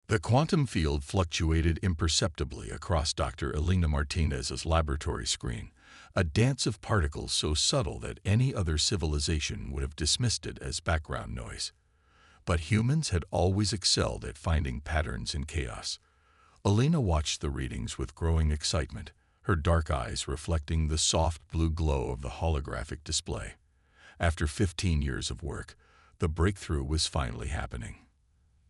The quantum field fluctuated imperceptibly across Dr. Elena Martinez's laboratory screen, a dance of particles so subtle that any other civilization would have dismissed it as background noise. But humans had always excelled at finding patterns in chaos. Elena watched the readings with growing excitement, her dark eyes reflecting the soft blue glow of the holographic display. After 15 years of work, the breakthrough was finally happening.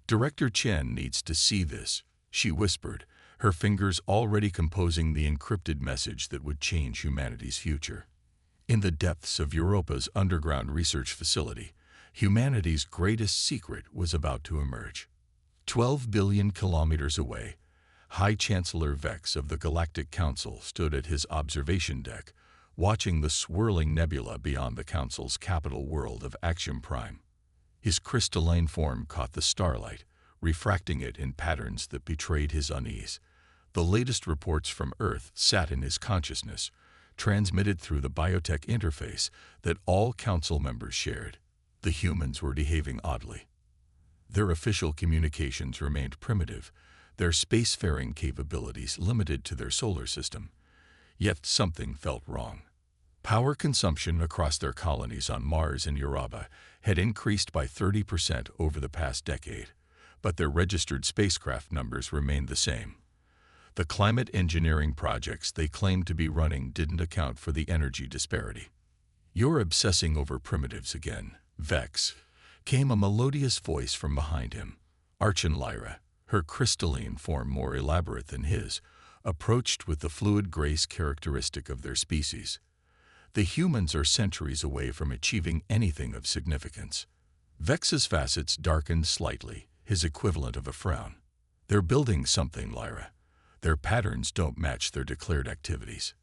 "Director Chen needs to see this," she whispered, her fingers already composing the encrypted message that would change humanity's future. In the depths of Europa's underground research facility, humanity's greatest secret was about to emerge. 12 billion kilometers away, High Chancellor Vex of the Galactic Council stood at his observation deck, watching the swirling nebula beyond the Council's capital world of Axiom Prime. His crystalline form caught the starlight, refracting it in patterns that betrayed his unease. The latest reports from Earth sat in his consciousness, transmitted through the biotech interface that all Council members shared. The humans were behaving oddly. Their official communications remained primitive, their spacefaring capabilities limited to their solar system. Yet something felt wrong. Power consumption across their colonies on Mars and Europa had increased by 30% over the past decade, but their registered spacecraft numbers remained the same. The climate engineering projects they claimed to be running didn't account for the energy disparity. "You're obsessing over primitives again, Vex," came a melodious voice from behind him. Archon Lyra, her crystalline form more elaborate than his, approached with the fluid grace characteristic of their species. "The humans are centuries away from achieving anything of significance." Vex's facets darkened slightly, his equivalent of a frown. "They're building something, Lyra. Their patterns don't match their declared activities."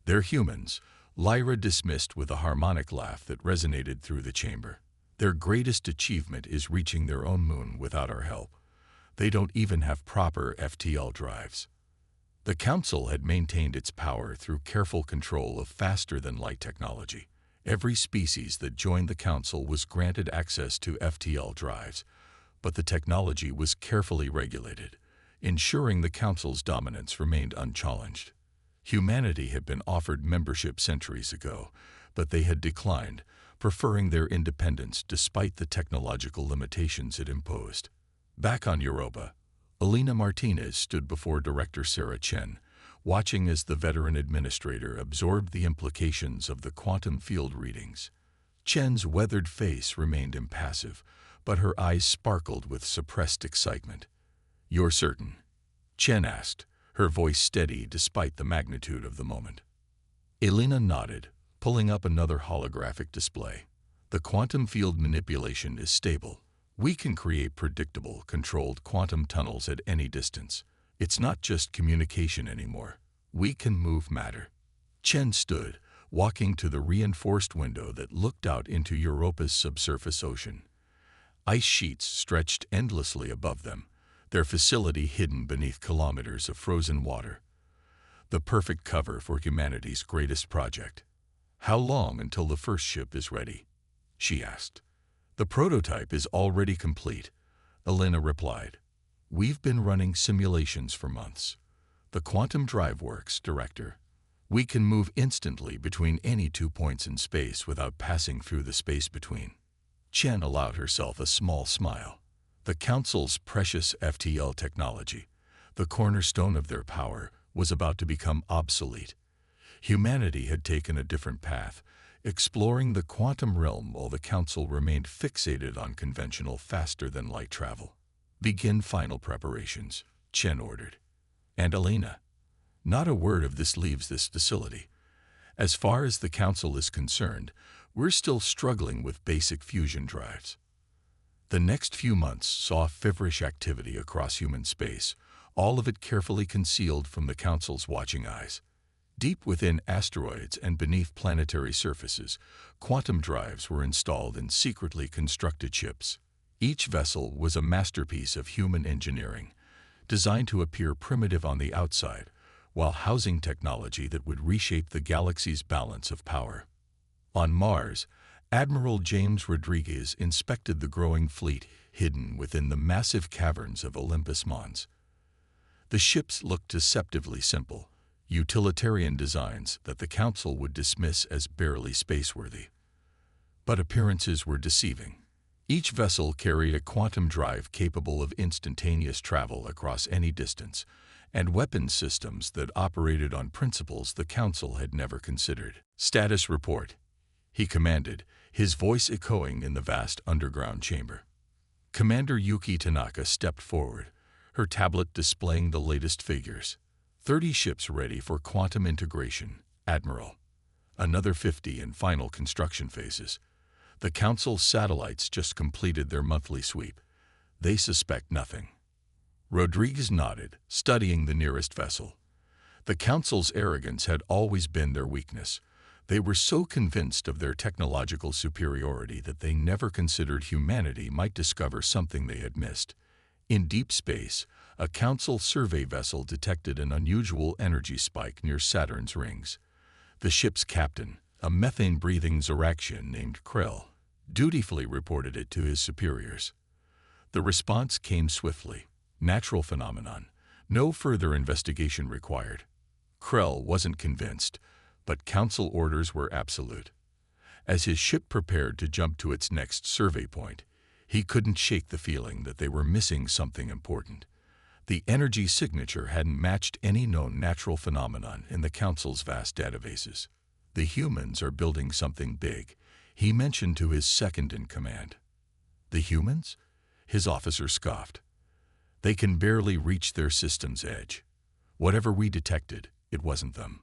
"They're humans," Lyra dismissed with a harmonic laugh that resonated through the chamber. "Their greatest achievement is reaching their own moon without our help. They don't even have proper FTL drives." The Council had maintained its power through careful control of faster-than-light technology. Every species that joined the Council was granted access to FTL drives, but the technology was carefully regulated, ensuring the Council's dominance remained unchallenged. Humanity had been offered membership centuries ago, but they had declined, preferring their independence despite the technological limitations it imposed. Back on Europa, Elena Martinez stood before Director Sarah Chen, watching as the veteran administrator absorbed the implications of the quantum field readings. Chen's weathered face remained impassive, but her eyes sparkled with suppressed excitement. "You're certain?" Chen asked, her voice steady despite the magnitude of the moment. Elena nodded, pulling up another holographic display. "The quantum field manipulation is stable. We can create predictable, controlled quantum tunnels at any distance. It's not just communication anymore. We can move matter." Chen stood, walking to the reinforced window that looked out into Europa's subsurface ocean. Ice sheets stretched endlessly above them, their facility hidden beneath kilometers of frozen water. The perfect cover for humanity's greatest project. "How long until the first ship is ready?" she asked. "The prototype is already complete," Elena replied. "We've been running simulations for months. The quantum drive works, Director. We can move instantly between any 2 points in space without passing through the space between." Chen allowed herself a small smile. The Council's precious FTL technology, the cornerstone of their power, was about to become obsolete. Humanity had taken a different path, exploring the quantum realm while the Council remained fixated on conventional faster-than-light travel. "Begin final preparations," Chen ordered. "And Elena, not a word of this leaves this facility. As far as the Council is concerned, we're still struggling with basic fusion drives." The next few months saw feverish activity across human space, all of it carefully concealed from the Council's watching eyes. Deep within asteroids and beneath planetary surfaces, quantum drives were installed in secretly constructed ships. Each vessel was a masterpiece of human engineering, designed to appear primitive on the outside, while housing technology that would reshape the galaxy's balance of power. On Mars, Admiral James Rodriguez inspected the growing fleet hidden within the massive caverns of Olympus Mons. The ships looked deceptively simple, utilitarian designs that the Council would dismiss as barely spaceworthy. But appearances were deceiving. Each vessel carried a quantum drive capable of instantaneous travel across any distance, and weapons systems that operated on principles the Council had never considered. "Status report," he commanded, his voice echoing in the vast underground chamber. Commander Yuki Tanaka stepped forward, her tablet displaying the latest figures. 30 ships ready for quantum integration, Admiral. Another 50 in final construction phases. The Council's satellites just completed their monthly sweep. They suspect nothing. Rodriguez nodded, studying the nearest vessel. The Council's arrogance had always been their weakness. They were so convinced of their technological superiority that they never considered humanity might discover something they had missed. In deep space, a Council survey vessel detected an unusual energy spike near Saturn's rings. The ship's captain, a methane-breathing Zoraxian named Krell, dutifully reported it to his superiors. The response came swiftly. Natural phenomenon. No further investigation required. Krell wasn't convinced, but Council orders were absolute. As his ship prepared to jump to its next survey point, he couldn't shake the feeling that they were missing something important. The energy signature hadn't matched any known natural phenomenon in the Council's vast databases. "The humans are building something big," he mentioned to his second-in-command. "The humans?" His officer scoffed. "They can barely reach their system's edge. Whatever we detected, it wasn't them."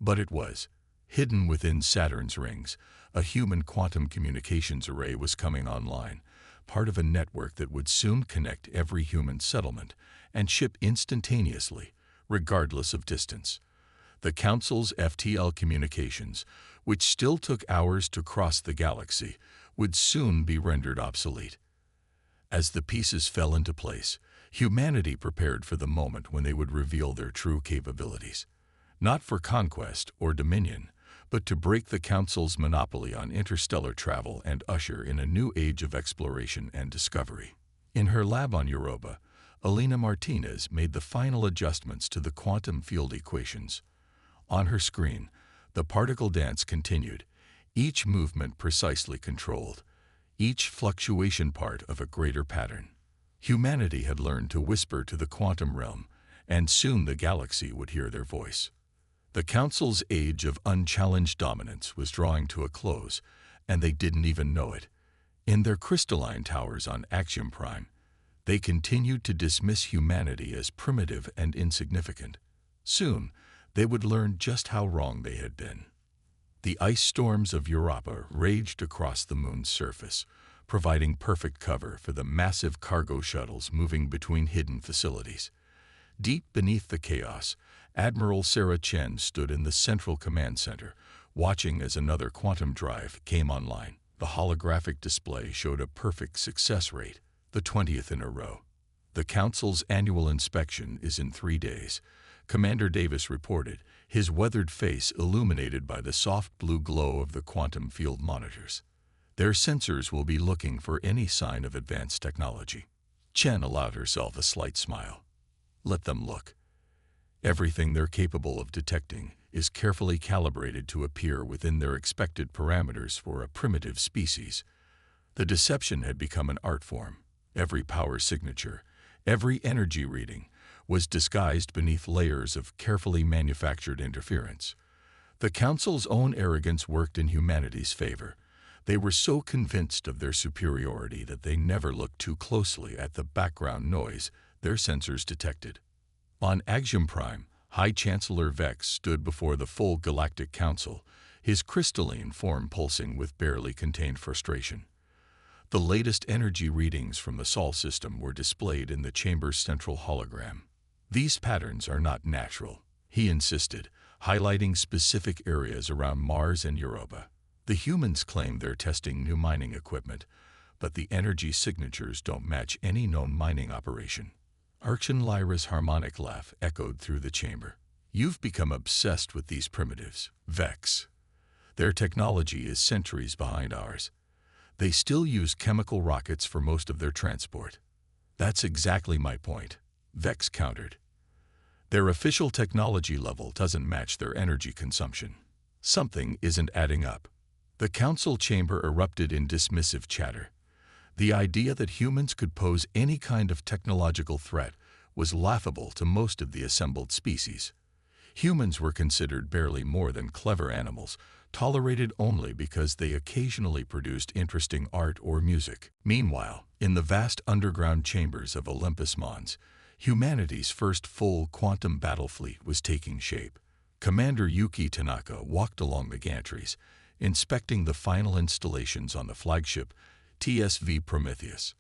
But it was. Hidden within Saturn's rings, a human quantum communications array was coming online, part of a network that would soon connect every human settlement and ship instantaneously, regardless of distance. The Council's FTL communications, which still took hours to cross the galaxy, would soon be rendered obsolete. As the pieces fell into place, humanity prepared for the moment when they would reveal their true capabilities. Not for conquest or dominion, but to break the Council's monopoly on interstellar travel and usher in a new age of exploration and discovery. In her lab on Europa, Elena Martinez made the final adjustments to the quantum field equations. On her screen, the particle dance continued, each movement precisely controlled, each fluctuation part of a greater pattern. Humanity had learned to whisper to the quantum realm, and soon the galaxy would hear their voice. The Council's age of unchallenged dominance was drawing to a close, and they didn't even know it. In their crystalline towers on Axiom Prime, they continued to dismiss humanity as primitive and insignificant. Soon, they would learn just how wrong they had been. The ice storms of Europa raged across the moon's surface, providing perfect cover for the massive cargo shuttles moving between hidden facilities. Deep beneath the chaos, Admiral Sarah Chen stood in the central command center, watching as another quantum drive came online. The holographic display showed a perfect success rate, the 20th in a row. "The Council's annual inspection is in 3 days," Commander Davis reported, his weathered face illuminated by the soft blue glow of the quantum field monitors. "Their sensors will be looking for any sign of advanced technology." Chen allowed herself a slight smile. "Let them look. Everything they're capable of detecting is carefully calibrated to appear within their expected parameters for a primitive species." The deception had become an art form. Every power signature, every energy reading, was disguised beneath layers of carefully manufactured interference. The Council's own arrogance worked in humanity's favor. They were so convinced of their superiority that they never looked too closely at the background noise their sensors detected. On Axiom Prime, High Chancellor Vex stood before the full Galactic Council, his crystalline form pulsing with barely contained frustration. The latest energy readings from the Sol system were displayed in the chamber's central hologram. "These patterns are not natural," he insisted, highlighting specific areas around Mars and Europa. "The humans claim they're testing new mining equipment, but the energy signatures don't match any known mining operation." Archon Lyra's harmonic laugh echoed through the chamber. "You've become obsessed with these primitives, Vex. Their technology is centuries behind ours. They still use chemical rockets for most of their transport. That's exactly my point, Vex countered. Their official technology level doesn't match their energy consumption. Something isn't adding up. The council chamber erupted in dismissive chatter. The idea that humans could pose any kind of technological threat was laughable to most of the assembled species. Humans were considered barely more than clever animals, tolerated only because they occasionally produced interesting art or music. Meanwhile, in the vast underground chambers of Olympus Mons, humanity's first full quantum battle fleet was taking shape. Commander Yuki Tanaka walked along the gantries, inspecting the final installations on the flagship TSV Prometheus.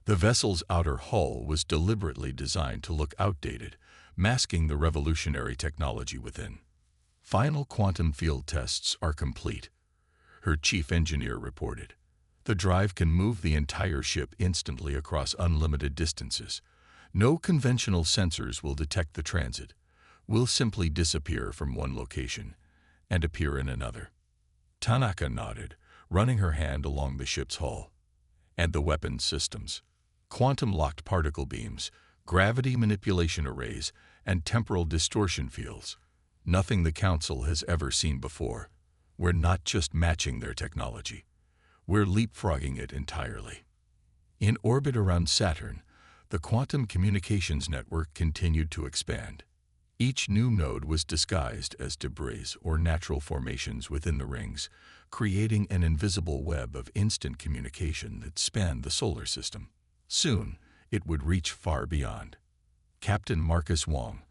The vessel's outer hull was deliberately designed to look outdated, masking the revolutionary technology within. Final quantum field tests are complete, her chief engineer reported. The drive can move the entire ship instantly across unlimited distances. No conventional sensors will detect the transit. We'll simply disappear from one location and appear in another. Tanaka nodded, running her hand along the ship's hull. And the weapons systems. Quantum-locked particle beams, gravity manipulation arrays, and temporal distortion fields. Nothing the Council has ever seen before. We're not just matching their technology. We're leapfrogging it entirely. In orbit around Saturn, the quantum communications network continued to expand. Each new node was disguised as debris or natural formations within the rings, creating an invisible web of instant communication that spanned the solar system. Soon, it would reach far beyond. Captain Marcus Wong,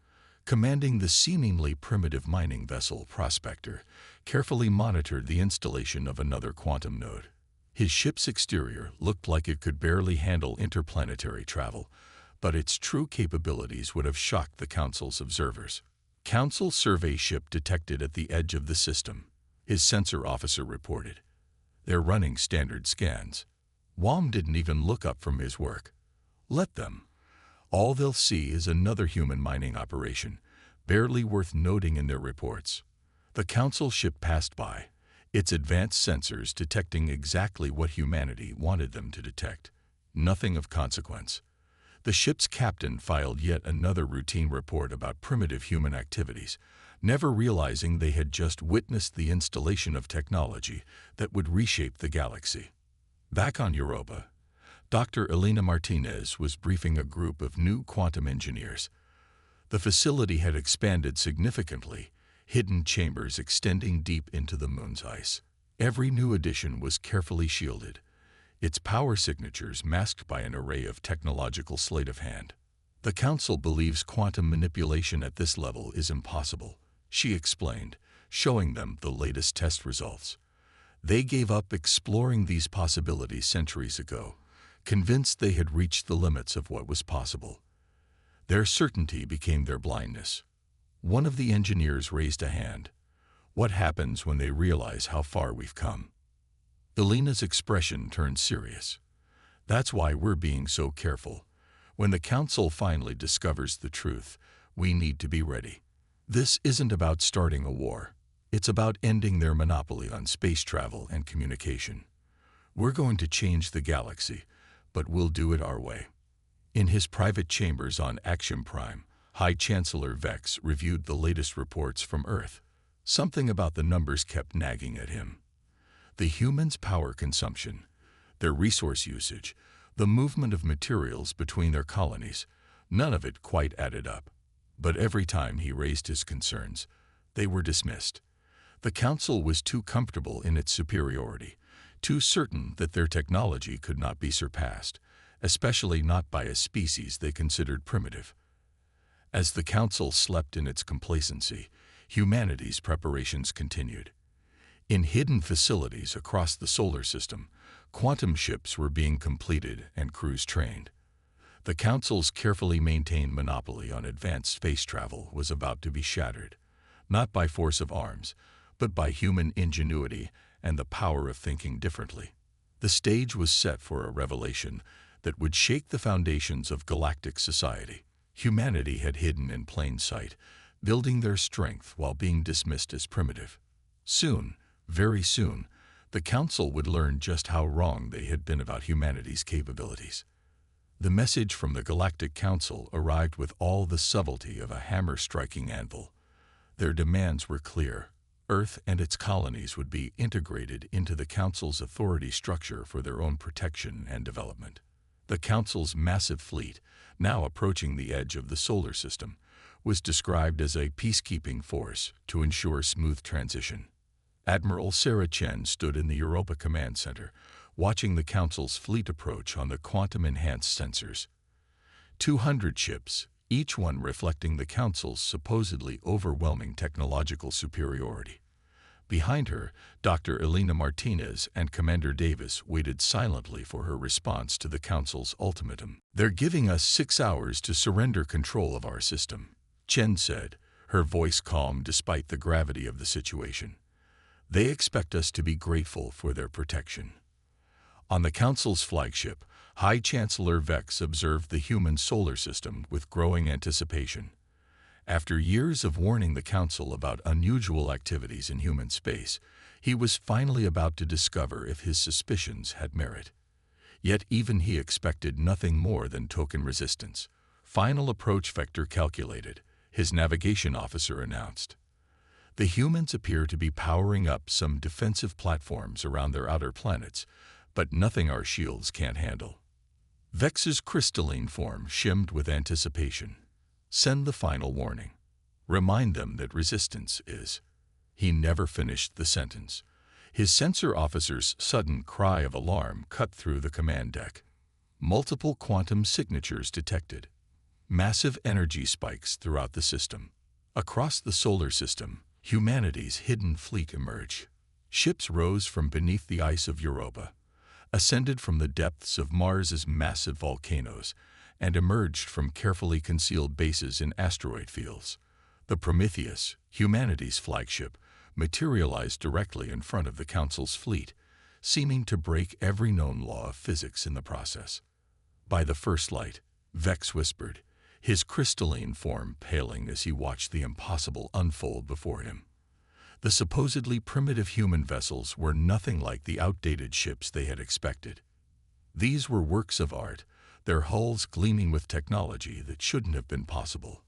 commanding the seemingly primitive mining vessel Prospector, carefully monitored the installation of another quantum node. His ship's exterior looked like it could barely handle interplanetary travel, but its true capabilities would have shocked the Council's observers. Council survey ship detected at the edge of the system, his sensor officer reported. They're running standard scans. Wong didn't even look up from his work. Let them. All they'll see is another human mining operation, barely worth noting in their reports. The Council ship passed by, its advanced sensors detecting exactly what humanity wanted them to detect. Nothing of consequence. The ship's captain filed yet another routine report about primitive human activities, never realizing they had just witnessed the installation of technology that would reshape the galaxy. Back on Europa, Dr. Elena Martinez was briefing a group of new quantum engineers. The facility had expanded significantly, hidden chambers extending deep into the moon's ice. Every new addition was carefully shielded, its power signatures masked by an array of technological sleight of hand. The Council believes quantum manipulation at this level is impossible, she explained, showing them the latest test results. They gave up exploring these possibilities centuries ago, convinced they had reached the limits of what was possible. Their certainty became their blindness. One of the engineers raised a hand. What happens when they realize how far we've come? Elena's expression turned serious. That's why we're being so careful. When the Council finally discovers the truth, we need to be ready. This isn't about starting a war. It's about ending their monopoly on space travel and communication. We're going to change the galaxy, but we'll do it our way. In his private chambers on Axiom Prime, High Chancellor Vex reviewed the latest reports from Earth. Something about the numbers kept nagging at him. The humans' power consumption, their resource usage, the movement of materials between their colonies, none of it quite added up. But every time he raised his concerns, they were dismissed. The Council was too comfortable in its superiority, too certain that their technology could not be surpassed, especially not by a species they considered primitive. As the Council slept in its complacency, humanity's preparations continued. In hidden facilities across the solar system, quantum ships were being completed and crews trained. The Council's carefully maintained monopoly on advanced space travel was about to be shattered, not by force of arms, but by human ingenuity and the power of thinking differently. The stage was set for a revelation that would shake the foundations of galactic society. Humanity had hidden in plain sight, building their strength while being dismissed as primitive. Soon, Very soon, the Council would learn just how wrong they had been about humanity's capabilities. The message from the Galactic Council arrived with all the subtlety of a hammer striking anvil. Their demands were clear. Earth and its colonies would be integrated into the Council's authority structure for their own protection and development. The Council's massive fleet, now approaching the edge of the solar system, was described as a peacekeeping force to ensure smooth transition. Admiral Sarah Chen stood in the Europa Command Center, watching the Council's fleet approach on the quantum-enhanced sensors. 200 ships, each one reflecting the Council's supposedly overwhelming technological superiority. Behind her, Dr. Elena Martinez and Commander Davis waited silently for her response to the Council's ultimatum. "They're giving us 6 hours to surrender control of our system," Chen said, her voice calm despite the gravity of the situation. "They expect us to be grateful for their protection." On the Council's flagship, High Chancellor Vex observed the human solar system with growing anticipation. After years of warning the Council about unusual activities in human space, he was finally about to discover if his suspicions had merit. Yet even he expected nothing more than token resistance. "Final approach vector calculated," his navigation officer announced. "The humans appear to be powering up some defensive platforms around their outer planets, but nothing our shields can't handle." Vex's crystalline form shimmed with anticipation. "Send the final warning. Remind them that resistance is—" He never finished the sentence. His sensor officer's sudden cry of alarm cut through the command deck. Multiple quantum signatures detected. Massive energy spikes throughout the system. Across the solar system, humanity's hidden fleet emerged. Ships rose from beneath the ice of Europa, ascended from the depths of Mars's massive volcanoes, and emerged from carefully concealed bases in asteroid fields. The Prometheus, humanity's flagship, materialized directly in front of the Council's fleet, seeming to break every known law of physics in the process. By the first light, Vex whispered, his crystalline form paling as he watched the impossible unfold before him. The supposedly primitive human vessels were nothing like the outdated ships they had expected. These were works of art, their hulls gleaming with technology that shouldn't have been possible.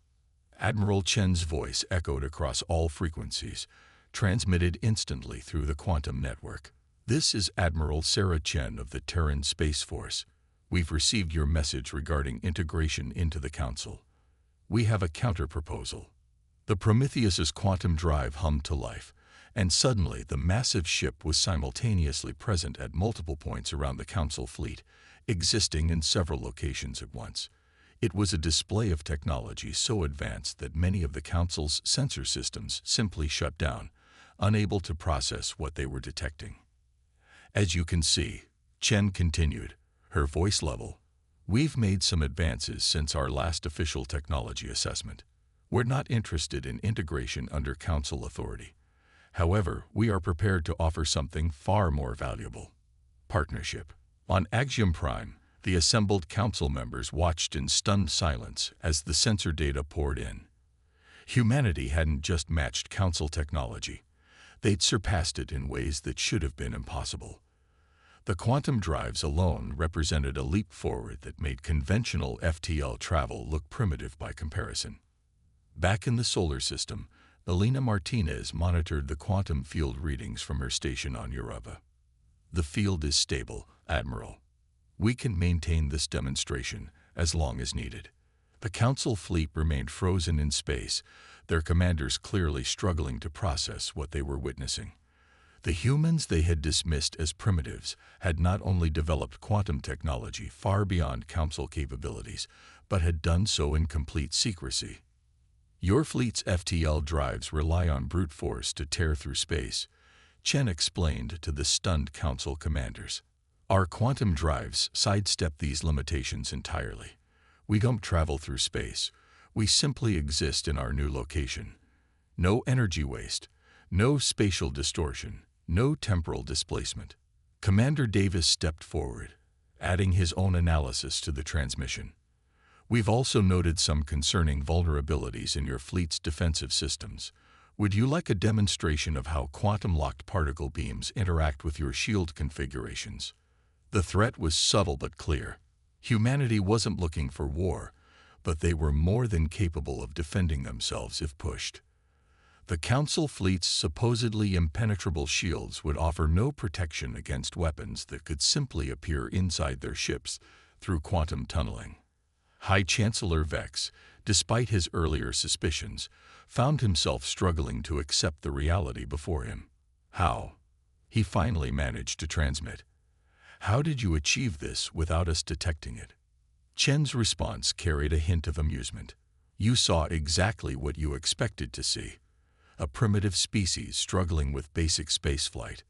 Admiral Chen's voice echoed across all frequencies, transmitted instantly through the quantum network. "This is Admiral Sarah Chen of the Terran Space Force. We've received your message regarding integration into the Council. We have a counter-proposal." The Prometheus's quantum drive hummed to life, and suddenly the massive ship was simultaneously present at multiple points around the Council fleet, existing in several locations at once. It was a display of technology so advanced that many of the Council's sensor systems simply shut down, unable to process what they were detecting. "As you can see," Chen continued, her voice level, "we've made some advances since our last official technology assessment. We're not interested in integration under Council authority. However, we are prepared to offer something far more valuable: partnership." On Axiom Prime, the assembled Council members watched in stunned silence as the sensor data poured in. Humanity hadn't just matched Council technology. They'd surpassed it in ways that should have been impossible. The quantum drives alone represented a leap forward that made conventional FTL travel look primitive by comparison. Back in the solar system, Elena Martinez monitored the quantum field readings from her station on Europa. "The field is stable, Admiral. We can maintain this demonstration as long as needed." The Council fleet remained frozen in space, their commanders clearly struggling to process what they were witnessing. The humans they had dismissed as primitives had not only developed quantum technology far beyond Council capabilities, but had done so in complete secrecy. "Your fleet's FTL drives rely on brute force to tear through space," Chen explained to the stunned Council commanders. "Our quantum drives sidestep these limitations entirely. We don't travel through space. We simply exist in our new location. No energy waste, no spatial distortion, no temporal displacement." Commander Davis stepped forward, adding his own analysis to the transmission. "We've also noted some concerning vulnerabilities in your fleet's defensive systems. Would you like a demonstration of how quantum-locked particle beams interact with your shield configurations? The threat was subtle but clear. Humanity wasn't looking for war, but they were more than capable of defending themselves if pushed. The Council fleet's supposedly impenetrable shields would offer no protection against weapons that could simply appear inside their ships through quantum tunneling. High Chancellor Vex, despite his earlier suspicions, found himself struggling to accept the reality before him. How? He finally managed to transmit. How did you achieve this without us detecting it? Chen's response carried a hint of amusement. You saw exactly what you expected to see. A primitive species struggling with basic spaceflight.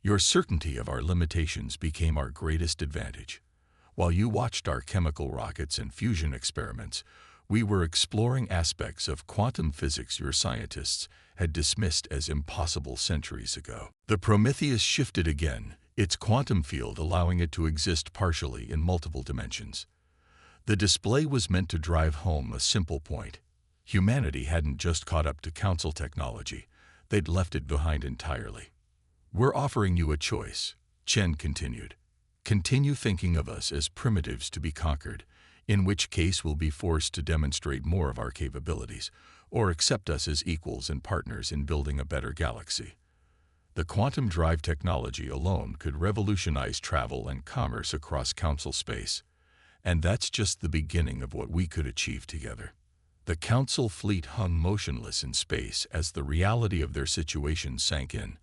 Your certainty of our limitations became our greatest advantage. While you watched our chemical rockets and fusion experiments, we were exploring aspects of quantum physics your scientists had dismissed as impossible centuries ago. The Prometheus shifted again, its quantum field allowing it to exist partially in multiple dimensions. The display was meant to drive home a simple point. Humanity hadn't just caught up to Council technology, they'd left it behind entirely. We're offering you a choice, Chen continued. Continue thinking of us as primitives to be conquered, in which case we'll be forced to demonstrate more of our capabilities, or accept us as equals and partners in building a better galaxy. The quantum drive technology alone could revolutionize travel and commerce across Council space, and that's just the beginning of what we could achieve together. The Council fleet hung motionless in space as the reality of their situation sank in.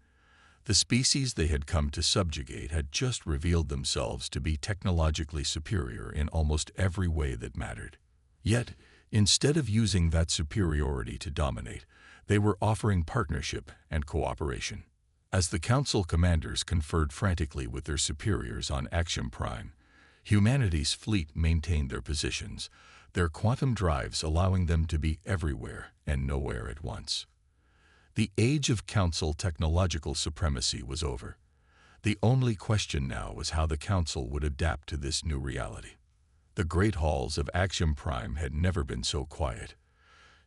The species they had come to subjugate had just revealed themselves to be technologically superior in almost every way that mattered. Yet, instead of using that superiority to dominate, they were offering partnership and cooperation. As the Council commanders conferred frantically with their superiors on Axiom Prime, humanity's fleet maintained their positions, their quantum drives allowing them to be everywhere and nowhere at once. The age of Council technological supremacy was over. The only question now was how the Council would adapt to this new reality. The great halls of Axiom Prime had never been so quiet.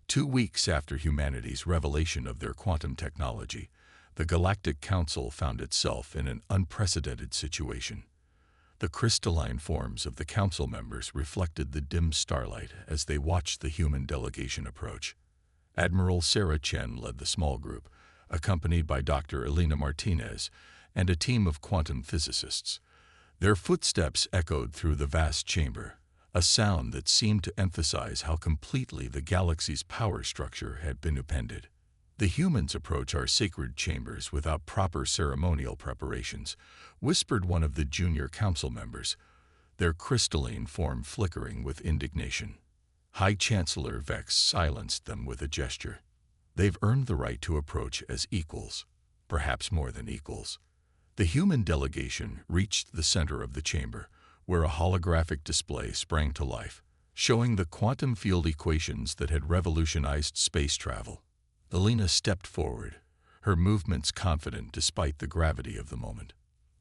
2 weeks after humanity's revelation of their quantum technology, the Galactic Council found itself in an unprecedented situation. The crystalline forms of the Council members reflected the dim starlight as they watched the human delegation approach. Admiral Sarah Chen led the small group, accompanied by Dr. Elena Martinez and a team of quantum physicists. Their footsteps echoed through the vast chamber, a sound that seemed to emphasize how completely the galaxy's power structure had been upended. The humans approach our sacred chambers without proper ceremonial preparations, whispered one of the junior council members, their crystalline form flickering with indignation. High Chancellor Vex silenced them with a gesture. They've earned the right to approach as equals, perhaps more than equals. The human delegation reached the center of the chamber, where a holographic display sprang to life, showing the quantum field equations that had revolutionized space travel. Elena stepped forward, her movements confident despite the gravity of the moment.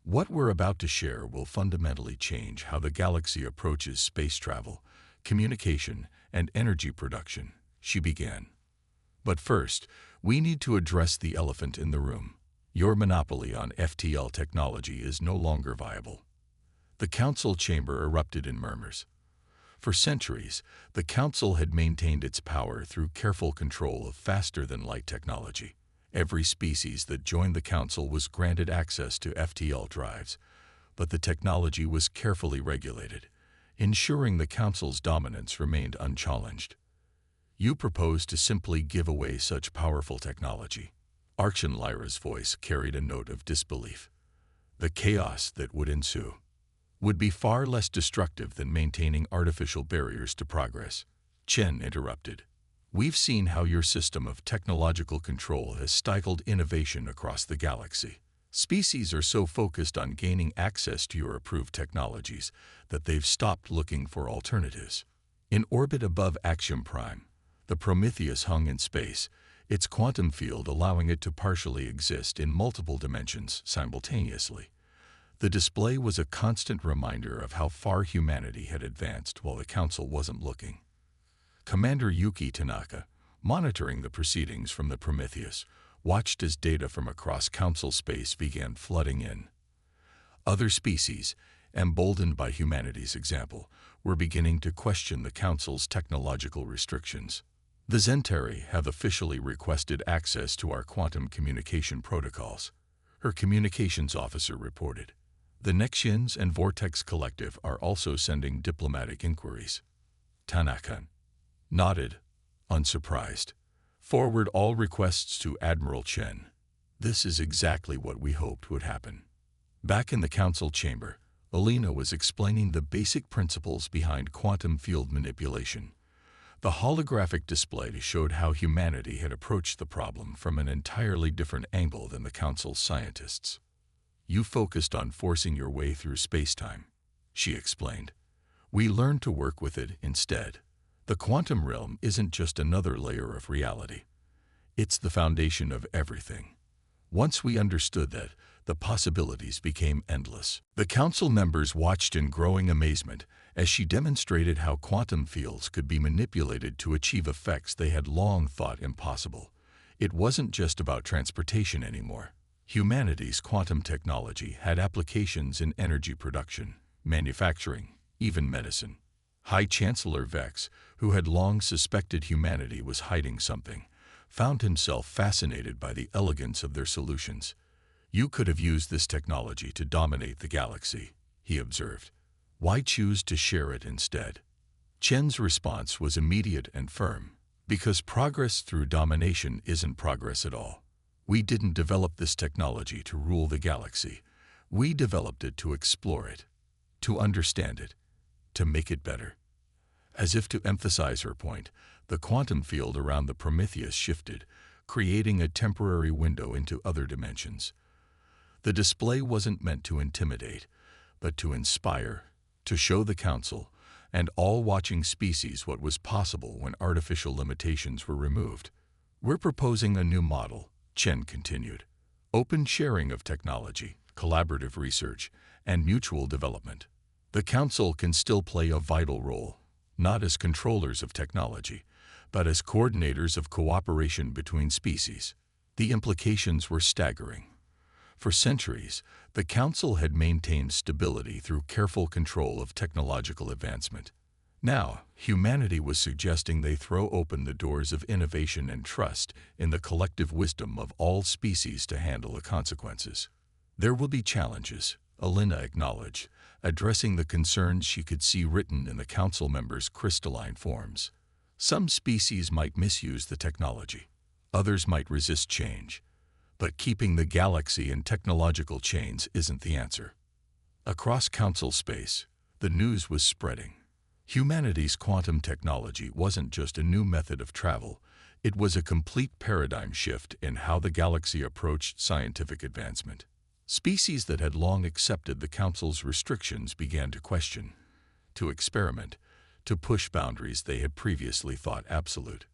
What we're about to share will fundamentally change how the galaxy approaches space travel, communication, and energy production, she began. But first, we need to address the elephant in the room. Your monopoly on FTL technology is no longer viable. The Council chamber erupted in murmurs. For centuries, the Council had maintained its power through careful control of faster-than-light technology. Every species that joined the Council was granted access to FTL drives, but the technology was carefully regulated, ensuring the Council's dominance remained unchallenged. You propose to simply give away such powerful technology. Archon Lyra's voice carried a note of disbelief. The chaos that would ensue would be far less destructive than maintaining artificial barriers to progress. Chen interrupted. We've seen how your system of technological control has stifled innovation across the galaxy. Species are so focused on gaining access to your approved technologies that they've stopped looking for alternatives. In orbit above Axiom Prime, the Prometheus hung in space, its quantum field allowing it to partially exist in multiple dimensions simultaneously. The display was a constant reminder of how far humanity had advanced while the Council wasn't looking. Commander Yuki Tanaka, monitoring the proceedings from the Prometheus, watched as data from across Council space began flooding in. Other species, emboldened by humanity's example, were beginning to question the Council's technological restrictions. The Zentari have officially requested access to our quantum communication protocols, her communications officer reported. The Nexians and Vortex Collective are also sending diplomatic inquiries. Tanakan nodded, unsurprised. Forward all requests to Admiral Chen. This is exactly what we hoped would happen. Back in the Council chamber, Alina was explaining the basic principles behind quantum field manipulation. The holographic display showed how humanity had approached the problem from an entirely different angle than the Council's scientists. You focused on forcing your way through space-time, she explained. We learned to work with it instead. The quantum realm isn't just another layer of reality. It's the foundation of everything. Once we understood that, the possibilities became endless. The Council members watched in growing amazement as she demonstrated how quantum fields could be manipulated to achieve effects they had long thought impossible. It wasn't just about transportation anymore. Humanity's quantum technology had applications in energy production, manufacturing, even medicine. High Chancellor Vex, who had long suspected humanity was hiding something, found himself fascinated by the elegance of their solutions. You could have used this technology to dominate the galaxy, he observed. Why choose to share it instead? Chen's response was immediate and firm. Because progress through domination isn't progress at all. We didn't develop this technology to rule the galaxy. We developed it to explore it, to understand it, to make it better. As if to emphasize her point, the quantum field around the Prometheus shifted, creating a temporary window into other dimensions. The display wasn't meant to intimidate, but to inspire, to show the Council and all watching species what was possible when artificial limitations were removed. We're proposing a new model, Chen continued. Open sharing of technology, collaborative research, and mutual development. The Council can still play a vital role, not as controllers of technology, but as coordinators of cooperation between species. The implications were staggering. For centuries, the Council had maintained stability through careful control of technological advancement. Now, humanity was suggesting they throw open the doors of innovation and trust in the collective wisdom of all species to handle the consequences. There will be challenges, Alina acknowledged, addressing the concerns she could see written in the Council members' crystalline forms. Some species might misuse the technology. Others might resist change. But keeping the galaxy in technological chains isn't the answer. Across Council space, the news was spreading. Humanity's quantum technology wasn't just a new method of travel, it was a complete paradigm shift in how the galaxy approached scientific advancement. Species that had long accepted the Council's restrictions began to question, to experiment, to push boundaries they had previously thought absolute.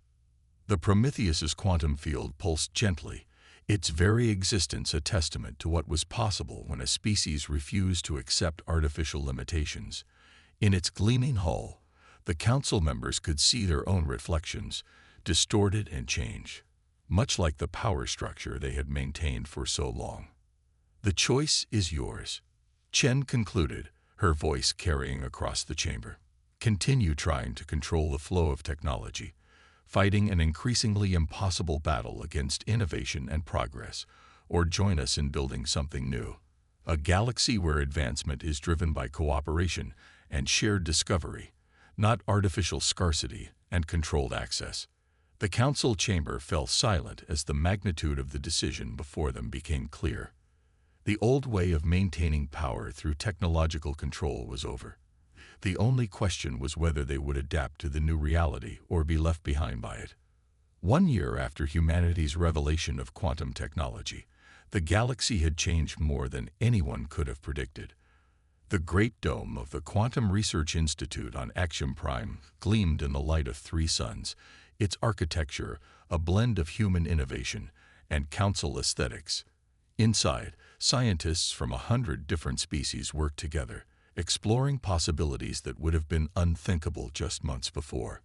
The Prometheus's quantum field pulsed gently, its very existence a testament to what was possible when a species refused to accept artificial limitations. In its gleaming hull, the Council members could see their own reflections, distorted and changed, much like the power structure they had maintained for so long. The choice is yours, Chen concluded, her voice carrying across the chamber. Continue trying to control the flow of technology, fighting an increasingly impossible battle against innovation and progress, or join us in building something new. A galaxy where advancement is driven by cooperation and shared discovery, not artificial scarcity and controlled access. The Council chamber fell silent as the magnitude of the decision before them became clear. The old way of maintaining power through technological control was over. The only question was whether they would adapt to the new reality or be left behind by it. 1 year after humanity's revelation of quantum technology, the galaxy had changed more than anyone could have predicted. The great dome of the Quantum Research Institute on Axiom Prime gleamed in the light of 3 suns, its architecture a blend of human innovation and Council aesthetics. Inside, scientists from 100 different species worked together, exploring possibilities that would have been unthinkable just months before.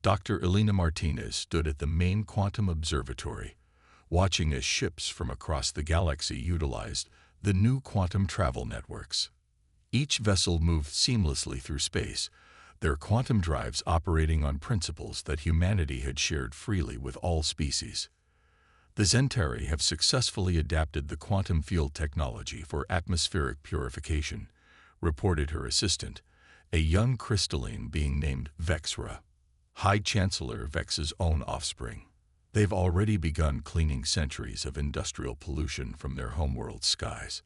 Dr. Elena Martinez stood at the main quantum observatory, watching as ships from across the galaxy utilized the new quantum travel networks. Each vessel moved seamlessly through space, their quantum drives operating on principles that humanity had shared freely with all species. The Zentari have successfully adapted the quantum field technology for atmospheric purification, reported her assistant, a young crystalline being named Vexra, High Chancellor Vex's own offspring. They've already begun cleaning centuries of industrial pollution from their homeworld skies.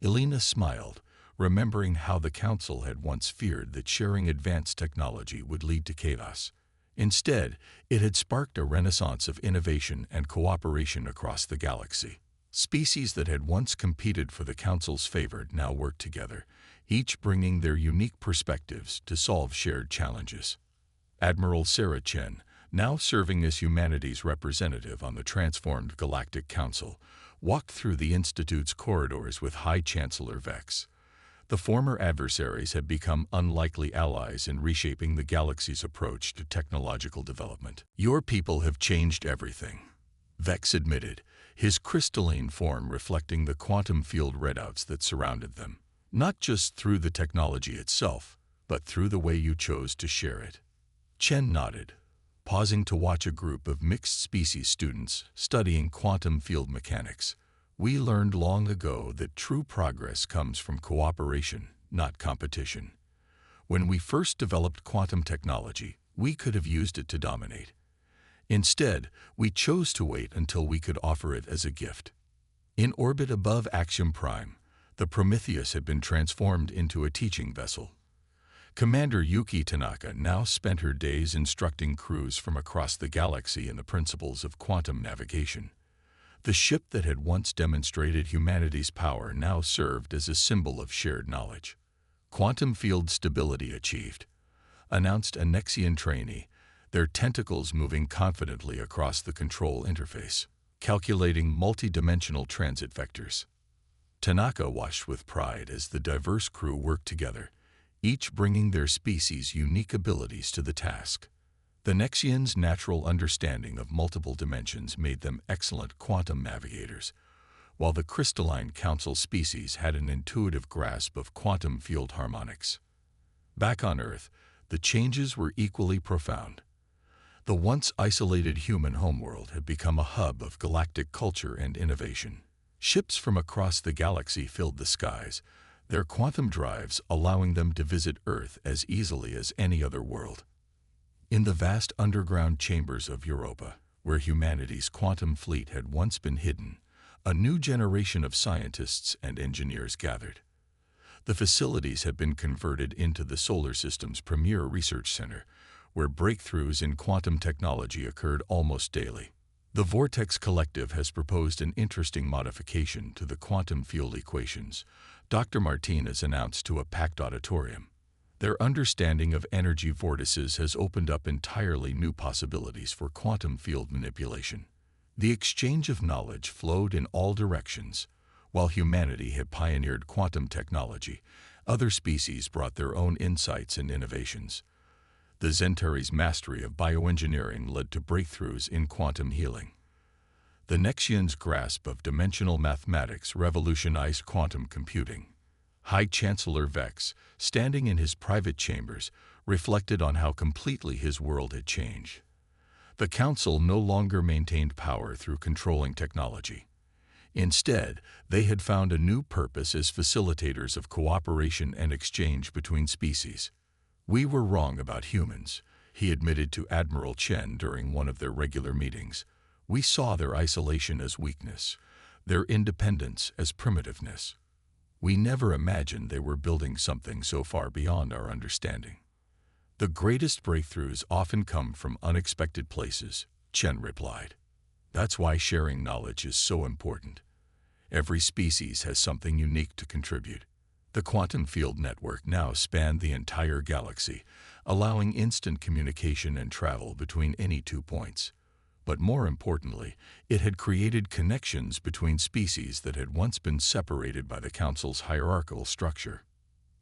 Elena smiled, remembering how the Council had once feared that sharing advanced technology would lead to chaos. Instead, it had sparked a renaissance of innovation and cooperation across the galaxy. Species that had once competed for the Council's favor now worked together, each bringing their unique perspectives to solve shared challenges. Admiral Sarah Chen, now serving as humanity's representative on the transformed Galactic Council, walked through the Institute's corridors with High Chancellor Vex. The former adversaries had become unlikely allies in reshaping the galaxy's approach to technological development. "Your people have changed everything," Vex admitted, his crystalline form reflecting the quantum field readouts that surrounded them. "Not just through the technology itself, but through the way you chose to share it." Chen nodded, pausing to watch a group of mixed-species students studying quantum field mechanics. "We learned long ago that true progress comes from cooperation, not competition. When we first developed quantum technology, we could have used it to dominate. Instead, we chose to wait until we could offer it as a gift." In orbit above Axiom Prime, the Prometheus had been transformed into a teaching vessel. Commander Yuki Tanaka now spent her days instructing crews from across the galaxy in the principles of quantum navigation. The ship that had once demonstrated humanity's power now served as a symbol of shared knowledge. "Quantum field stability achieved," announced a Nexian trainee, their tentacles moving confidently across the control interface, calculating multi-dimensional transit vectors. Tanaka watched with pride as the diverse crew worked together, each bringing their species' unique abilities to the task. The Nexians' natural understanding of multiple dimensions made them excellent quantum navigators, while the crystalline council species had an intuitive grasp of quantum field harmonics. Back on Earth, the changes were equally profound. The once isolated human homeworld had become a hub of galactic culture and innovation. Ships from across the galaxy filled the skies, their quantum drives allowing them to visit Earth as easily as any other world. In the vast underground chambers of Europa, where humanity's quantum fleet had once been hidden, a new generation of scientists and engineers gathered. The facilities had been converted into the solar system's premier research center, where breakthroughs in quantum technology occurred almost daily. The Vortex Collective has proposed an interesting modification to the quantum field equations, Dr. Martinez announced to a packed auditorium. Their understanding of energy vortices has opened up entirely new possibilities for quantum field manipulation. The exchange of knowledge flowed in all directions. While humanity had pioneered quantum technology, other species brought their own insights and innovations. The Zentari's mastery of bioengineering led to breakthroughs in quantum healing. The Nexians' grasp of dimensional mathematics revolutionized quantum computing. High Chancellor Vex, standing in his private chambers, reflected on how completely his world had changed. The Council no longer maintained power through controlling technology. Instead, they had found a new purpose as facilitators of cooperation and exchange between species. "We were wrong about humans," he admitted to Admiral Chen during one of their regular meetings. "We saw their isolation as weakness, their independence as primitiveness. We never imagined they were building something so far beyond our understanding." "The greatest breakthroughs often come from unexpected places," Chen replied. "That's why sharing knowledge is so important. Every species has something unique to contribute." The quantum field network now spanned the entire galaxy, allowing instant communication and travel between any 2 points. But more importantly, it had created connections between species that had once been separated by the Council's hierarchical structure.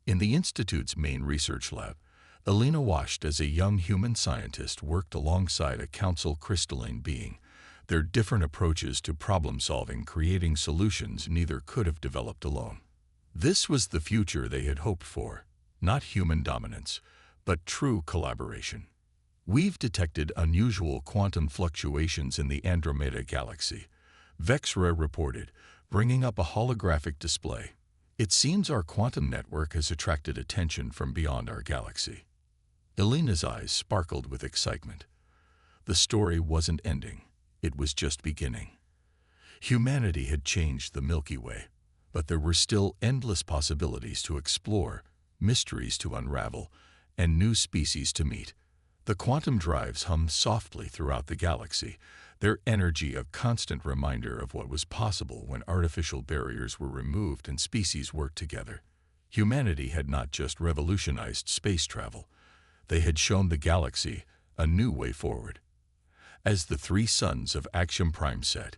In the Institute's main research lab, Elena Washed, as a young human scientist, worked alongside a council crystalline being, their different approaches to problem-solving creating solutions neither could have developed alone. This was the future they had hoped for, not human dominance, but true collaboration. We've detected unusual quantum fluctuations in the Andromeda galaxy, Vexra reported, bringing up a holographic display. It seems our quantum network has attracted attention from beyond our galaxy. Elena's eyes sparkled with excitement. The story wasn't ending. It was just beginning. Humanity had changed the Milky Way, but there were still endless possibilities to explore, mysteries to unravel, and new species to meet. The quantum drives hummed softly throughout the galaxy, their energy a constant reminder of what was possible when artificial barriers were removed and species worked together. Humanity had not just revolutionized space travel, they had shown the galaxy a new way forward. As the three suns of Axiom Prime set,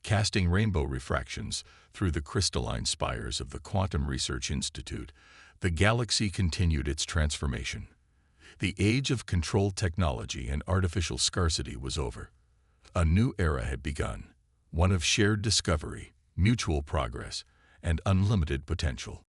casting rainbow refractions through the crystalline spires of the Quantum Research Institute, the galaxy continued its transformation. The age of controlled technology and artificial scarcity was over. A new era had begun, one of shared discovery, mutual progress, and unlimited potential.